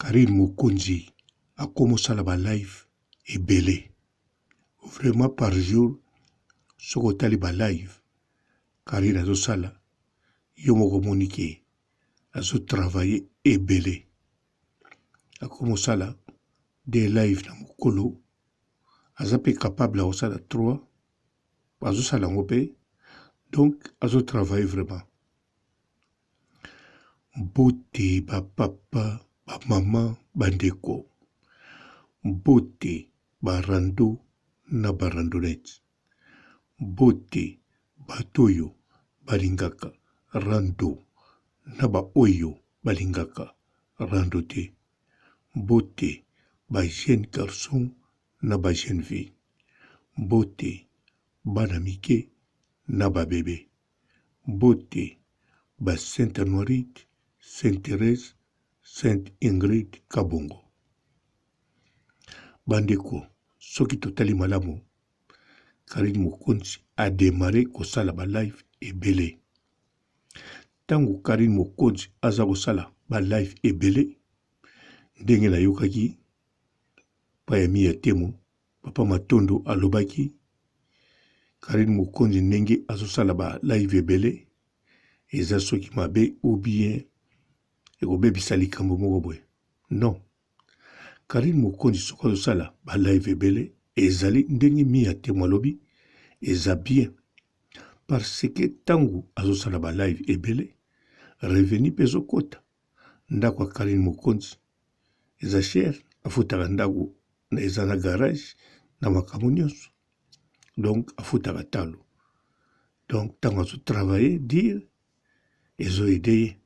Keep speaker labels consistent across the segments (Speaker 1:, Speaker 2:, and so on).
Speaker 1: Karine Mokonzi a commencé à la live et belé. Vraiment par jour, ce que tu as live, Karine a sala, yomo communiqué, a travaillé et belé. A commencé à des lives na mokolo, a capable à sala 3, a sala ngopé, donc a travaillé vraiment. Beauté, ba papa, ba maman, bandeko. Beauté, ba rando, na ba randonnette. Beauté, ba toyo, balingaka, rando, na ba oyo, balingaka, rando te. Beauté, ba jeune garçon, na ba jeune fille. Beauté, bana mike, na ba bébé. Beauté, ba Sainte Honorite, Sainte Thérèse, Sainte Ingrid Kabongo. Bandeko, soki totali malamu, Karine Mokonzi a démarré kosala ba live ebele. Tango Karine Mokonzi aza kosala ba live ebele, ndenge na yokaki, pa ya miya temo, papa Matondo alobaki, Karine Mokonzi ndenge azosala ba live ebele, eza soki mabe ou bien ekobebisa likambo moko boye. Non. Karine Mokonzi soki azosala ba live ebele, ezali ndenge miya temo alobi, eza bien. Parce que tango azosala ba live ebele, reveni pezo kota. Ndako ya Karine Mokonzi, eza cher, afutaka ndako na eza na garage, na makambo nyonso. Donc, afutaka talo. Donc, tango azo travailler, dire, ezo aidé.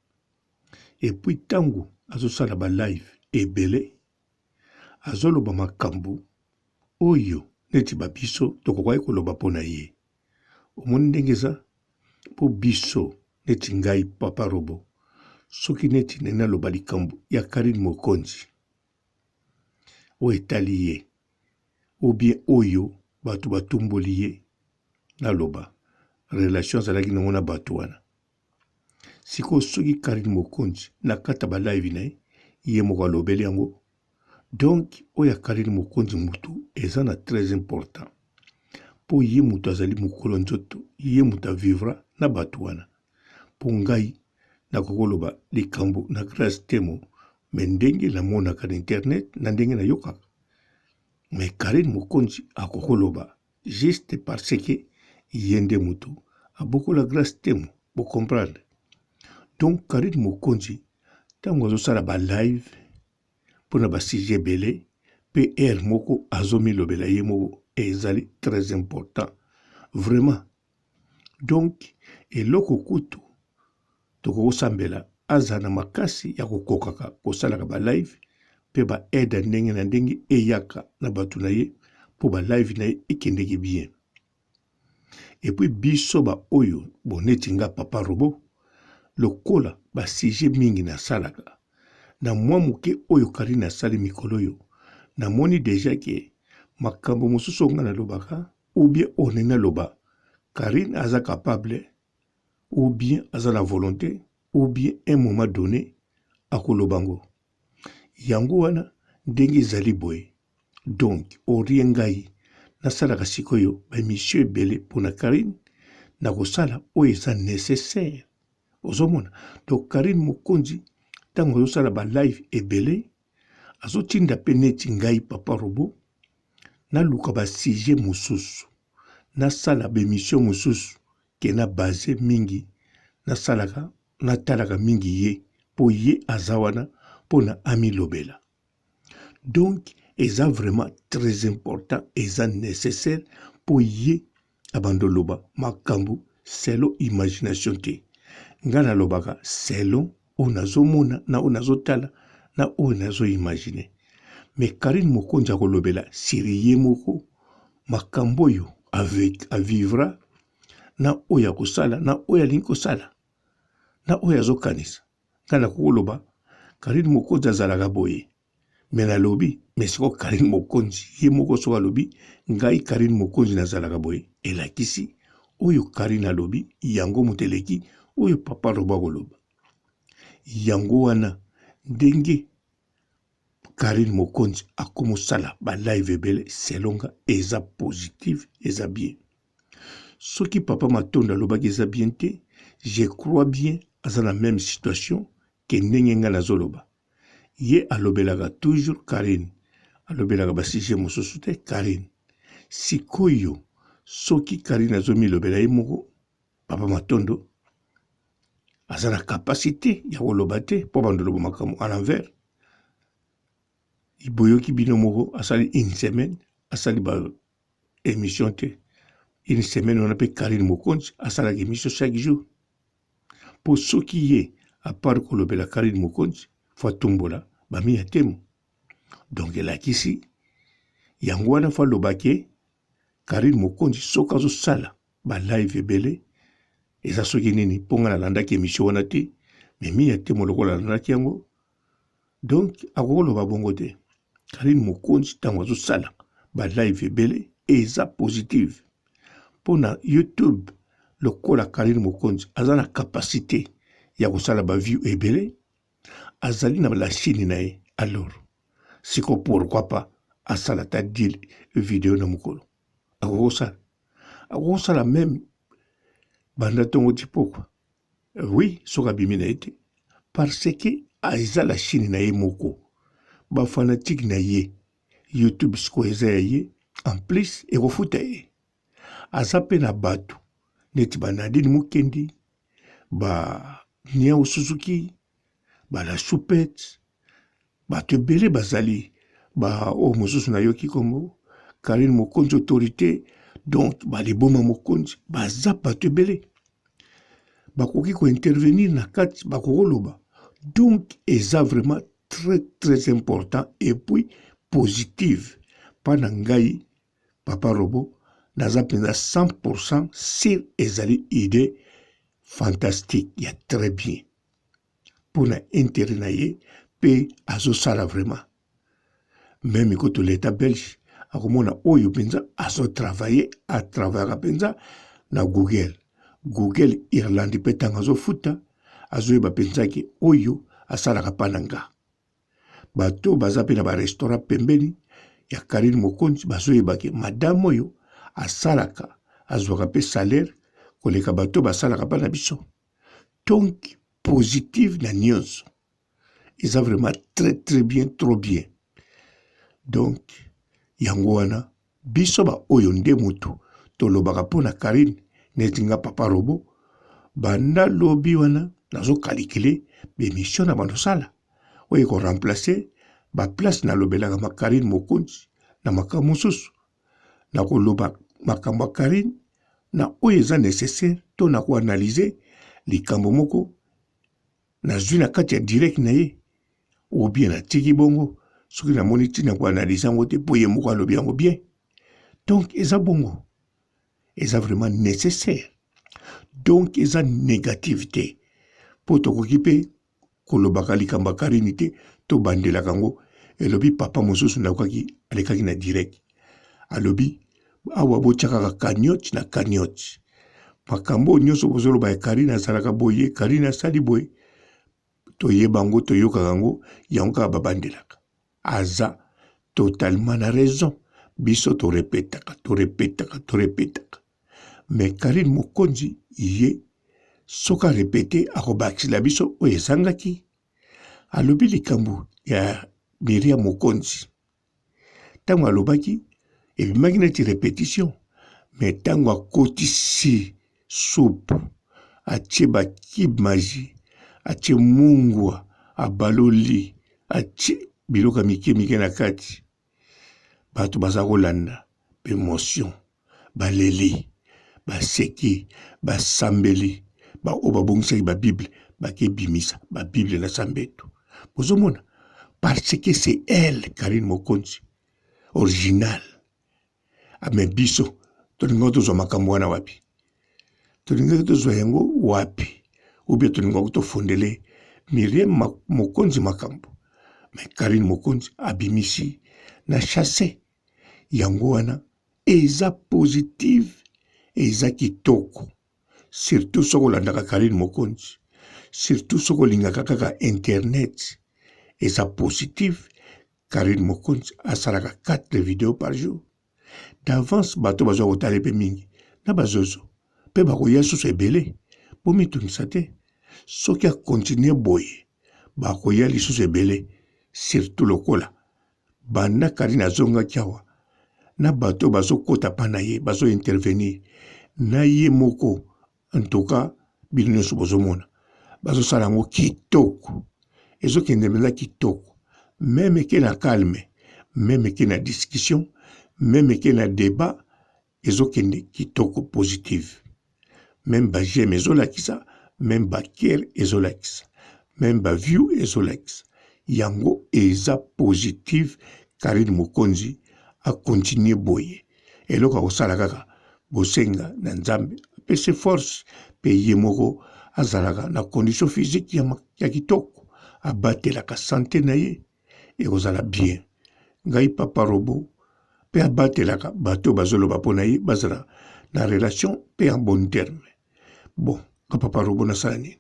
Speaker 1: Et puis, tango azosala ba live ebele, azoloba makambo, oyo, neti ba biso, tokokwai koloba pona ye. Omoni ndenge eza, po biso, neti ngai papa robo, soki neti nena loba likambo ya Karine Mokonzi, o etali ye, ou bien oyo, batu batumboli ye, na loba, relation zalaki nango na batu wana. Siko soki Karine Mokonzi, na kata ba live na ye moko alobeli yango, donc, oya Karine Mokonzi mutu, eza na très important. Po ye mutu azali mukolo nzoto, ye mutu vivra na batu wana. Po ngai, na kokoloba likambo na grâce temo, men ndenge na monaka na internet, na ndenge na yokaka. Mais Karine Mokonzi a kokoloba, juste parce que yende mutu, a beaucoup la grâce temo, vous comprendre. Donc, Karine Mokonzi, tango azosala ba live, pour na ba sujet belé, PR moko azomi lobela ye moko, ezali très important. Vraiment. Donc, eloko kutu, toko sambela, azana makasi ya kokokaka, kosalaka ba live, pe ba aide ndenge na ndenge eyaka na batu na ye, po ba live na ye ekendeki bien. Et puis biso ba oyo, boneti nga papa robo, lokola ba sujet mingi na salaka. Na mwa muke oyo Karine asali mikolo yo, na moni deja ke makambo mosusu nga na lobaka, ou bien onena loba, Karine aza capable, ou bien aza la volonté, ou bien un moment donné, akolobango. Yango wana, ndenge zali boye. Donc, oriengai, na salaka sikoyo, ba monsieur belé pona Karine, na kosala oyo eza nécessaire. Ozomona. Donc, Karine Mokonzi, tango yosala ba live ebele, azo tinda pe neti ngai papa robo, na luka ba sujet mosusu, na sala ba émission mosusu, ke na base mingi, na salaka, na talaka mingi ye, po ye azawana, po na ami lobela. Donc, eza vraiment très important, eza nécessaire, po ye abandoloba, makambo, selon imagination te. Ngana lobaka, selon onazomona, na onazotala, na onazo imagine. Mais Karine Mokonzi kolobela, siriye moko, makambo yo, avec, a vivra, na oya kosala, na oya linko sala, na oya zokanisa. Ngana kukoloba, Karine Mokonzi azalaka boye. Mena lobi, mesiko Karine Mokonzi, ye moko soka lobi, ngai Karine Mokonzi nazalaka boye. Elakisi, oyo Karine alobi, yango muteleki, oyo papa roba koloba. Yango wana, ndenge, Karine Mokonzi akomosala ba live ebele selonga eza positive eza bien. Soki papa Matonda alobaki eza bien te, je crois bien aza na même situation ke ndenge nga nazoloba. Ye alobelaka toujours Karine, alobelaka ba sujet mosusu te Karine. Sikoyo soki Karine azomilobela ye moko, papa Matondo aza na capacité ya koloba te mpo bandoloba makambo à l'envers. Iboyoki bino moko asali une semaine asali ba émission te. Une semaine on appelle Karine Mokonzi asala émission chaque jour. Pour soki ye à part kolobela Karine Mokonzi fa tombola ba mi atemo. Donc elakisi yango wana fa lobake Karine Mokonzi soka zo sala ba live ebele eza soki nini ponga na landaki émission wana te mais mi atemo lokola landaki yango. Donc akoloba bongo te. Karine Mokonzi tango zo sala ba live ebele eza positive. Pona YouTube lokola Karine Mokonzi aza na capacité ya kosala ba view ebele azali na la chine na ye. Alors siko pourquoi pas asala ta deal vidéo na mukolo akosala même banda tongo tipoko. Oui soka bimi na ete parce que aiza la chine na ye moko ba fanatique na ye YouTube siko eza ya ye en plus ekofuta ye aza pe na bato neti ba Nadine Mukendi ba Niao Suzuki ba la Choupette bato ebele bazali ba o mosusu na yoki kombo Karine Mokonzi autorité donc ba liboma Mokonzi baza bato ebele bakoki ko intervenir na kati bakoloba. Donc eza vraiment très très important et puis positive pana ngai papa Robo naza penza 100% sur ezali idée fantastique ya très bien pour na intérêt na ye pe azo sala vraiment même ikoto l'état belge akomona oyo penza azo travailler à travers penza na Google Irlande pe tanga azo futa azo yeba penza ki oyo asalaka pananga bato baza pe na ba restaurant pembeni ya Karine Mokonzi bazo yeba ki madame oyo asalaka azwaka pe salaire koleka bato basalaka pa na biso. Donc positive na nyonso eza vraiment très très bien, trop bien. Donc yango wana biso ba oyo nde mutu tolobaka mpona Karine neti nga papa Robo banda lobi wana nazo calculer bemission na bandosala oyo ko remplacer ba place na lobelaka ma Karine Mokonzi na makambo mosusu na koloba makambo ya Karine na oyo eza nécessaire to na koanalyser likambo moko nazwi na kati ya direct na ye ou bien natiki bongo soki namoni ntina koanalyse yango te mpo ye moko alobi yango bien. Donc eza bongo eza vraiment nécessaire. Donc eza négativité mpo tokoki mpe kolobaka likambo ya Karine te to bandelaka yango elobi papa mosusu nakokaki alekaki na direct alobi awa botiakaka cagnotte na cagnotte makambo nyonso bozoloba ya Karine asalaka boye Karine asali boye toyeba yango toyokaka yango yango kaka babandelaka aza totalement na raison biso torepetaka mais Karine Mokonzi ye soka répété akobakisila biso oyo ezangaki alobi likambo ya Miriam Mokonzi ntango alobaki ebimaki neti répétition mais ntango akotisi soupe atie bakib magie atie mungwa abaloli atie biloko mike na kati bato baza kolanda émotion baleli baseki basambeli oyo babongisaki babible bakebimisa babible na sambeto bozomona parce que c'est elle Karine Mokonzi original ame biso tolingaki tozwa makambo wana wapi tolingaki tozwa yango wapi ubie tolingaki tofundele Miriam Mokonzi makambo mais Karine Mokonzi abimisi na chasse yango wana eza positive eza kitoko surtout soko olandaka Karine Mokonzi surtout soko olingaka kaka internet eza positive Karine Mokonzi asalaka 4 vidéos par jour. D'avance, bato bazo kotala pe mingi. Na bazozo. Pe bakoya susu ebele. Po mitungisa te. Soki a continuer boye. Bakoya lisusu ebele. Surtout lokola. Banda Karine azonga kiawa. Na bato bazo kota pa na ye. Bazo intervenir. Na ye moko. En tout cas, bino nyonso bozomona. Bazo salango kitoko. Ezo kende mela kitoko. Même que na calme, même que na discussion, même que na débat, ezo kende kitoko positive. Même ba j'aime ezo lakisa, même ba care ezo lakisa, même ba view ezo lakisa. Yango eza positive. Karine Mokonzi a continuer boye. Eloko osala kaka bosenga na nzambe pese force pe yemoko azalaka na condition physique ya kitoko abatelaka santé na ye ekozala bien. Ngai papa Robo pe abatelaka bato bazoloba pona ye bazala na relation pe en bon terme. Bon, ka papa Robo na sani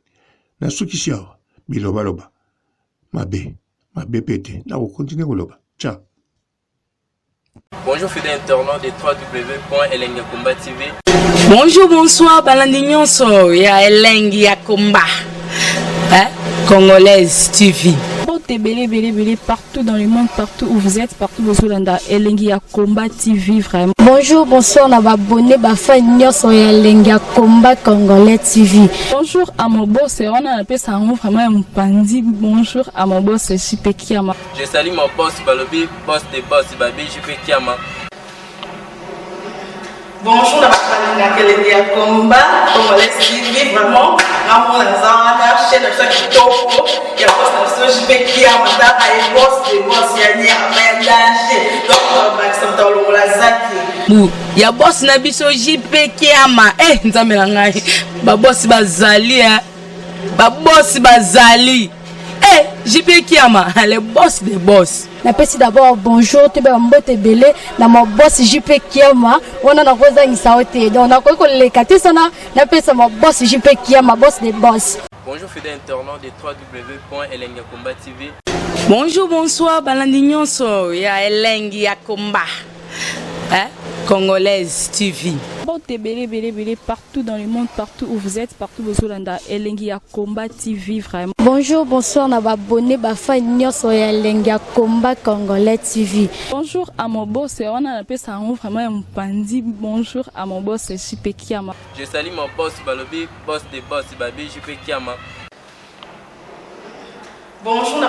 Speaker 1: na sukisi awa bilobaloba mabe pete na continuer koloba. Ciao.
Speaker 2: Bonjour fidèles internautes de www.elengiakomba TV.
Speaker 3: Bonjour, bonsoir, balandi nyonso ya Elengi ya Komba, Congolaise TV.
Speaker 4: Belé partout dans le monde, partout où vous êtes, partout où vous êtes, Elengi ya Komba TV vraiment.
Speaker 5: Bonjour, bonsoir, na babonné bafa nyonso ya Elengi ya Komba Congolais TV.
Speaker 4: Bonjour à mon boss, on a appelé ça vraiment un pandi. Bonjour à mon boss, JP Kiama.
Speaker 2: Je salue mon boss Balobi, boss des boss Babi, JP Kiama.
Speaker 6: Bonjour, na Elengi ya Komba Congolais TV vraiment. Amour na zana chaîne de kitoko ya boss na JP Kiama ta ay boss des boss ya ni amandaje donc Maxime Tolongo la zaki.
Speaker 3: Ya boss na biso JP Kiama nzambe na ngai ba boss bazali ba boss bazali JP Kiama le boss des boss.
Speaker 5: Napesi d'abord bonjour te ba mbote belé na mon boss JP Kiama ona na koza ngisaote donc na ko lekate sana napesa mon boss JP Kiama boss des boss.
Speaker 2: Bonjour fidèles internautes de www.elengiakomba TV.
Speaker 3: Bonjour, bonsoir, balandi nyonso ya Elengi ya Komba, Congolaise TV.
Speaker 4: Belé partout dans le monde, partout où vous êtes, partout où vous êtes, Elengi ya Komba TV vraiment.
Speaker 5: Bonjour, bonsoir, na babonné bafa nyonso ya Elengi ya Komba Congolais TV.
Speaker 4: Bonjour à mon boss, on a appelé ça vraiment un pandi. Bonjour à mon boss, JP Kiama.
Speaker 2: Je salue mon boss Balobi, boss des boss Babi, JP Kiama.
Speaker 6: Bonjour, na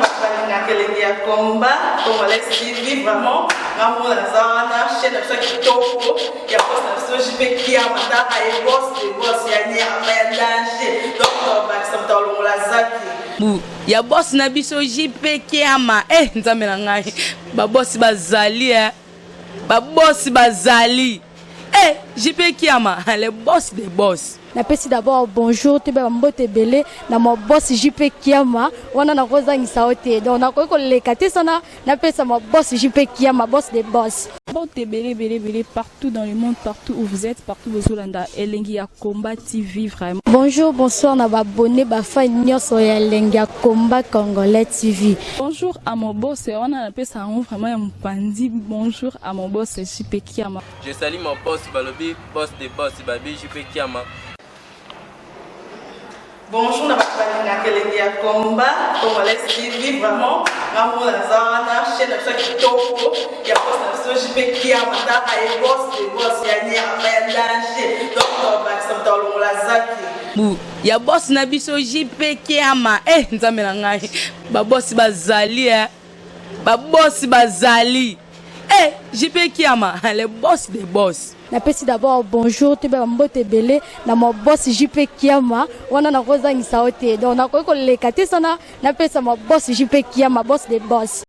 Speaker 6: Elengi ya Komba Congolais TV vraiment. Amour na zana chaîne de kitoko ya boss na JP Kiama ta ay boss des boss ya ni amandaje donc Maxime Tolongo la zaki.
Speaker 3: Ya boss na biso JP Kiama nzambe na ngai ba boss bazali ba boss bazali JP Kiama le boss des boss.
Speaker 5: Napesi d'abord bonjour te ba mbote belé na mon boss JP Kiama ona na koza ngisaote donc na ko lekate sana napesa mon boss JP Kiama boss des boss.
Speaker 4: Belé partout dans le monde, partout où vous êtes, partout où vous êtes, Elengi ya Komba TV vraiment.
Speaker 5: Bonjour, bonsoir, na babonné bafa nyonso ya Elengi ya Komba Congolais TV.
Speaker 4: Bonjour à mon boss, on a appelé ça vraiment un pandi. Bonjour à mon boss, JP Kiama.
Speaker 2: Je salue mon boss Balobi, boss des boss Babi, JP Kiama.
Speaker 6: Bonjour, na Elengi ya Komba Congolais TV vraiment. Amour na zana chaîne de kitoko ya boss na JP Kiama ta ay boss des boss ya ni amandaje donc Maxime Tolongo la zaki.
Speaker 3: Ya boss na biso JP Kiama nzambe na ngai ba boss bazali ba boss bazali JP Kiama le boss des boss.
Speaker 5: Napesi d'abord bonjour te ba mbote belé na mon boss JP Kiama ona na koza ngisaote donc na ko lekate sana napesa mon boss JP Kiama boss des boss.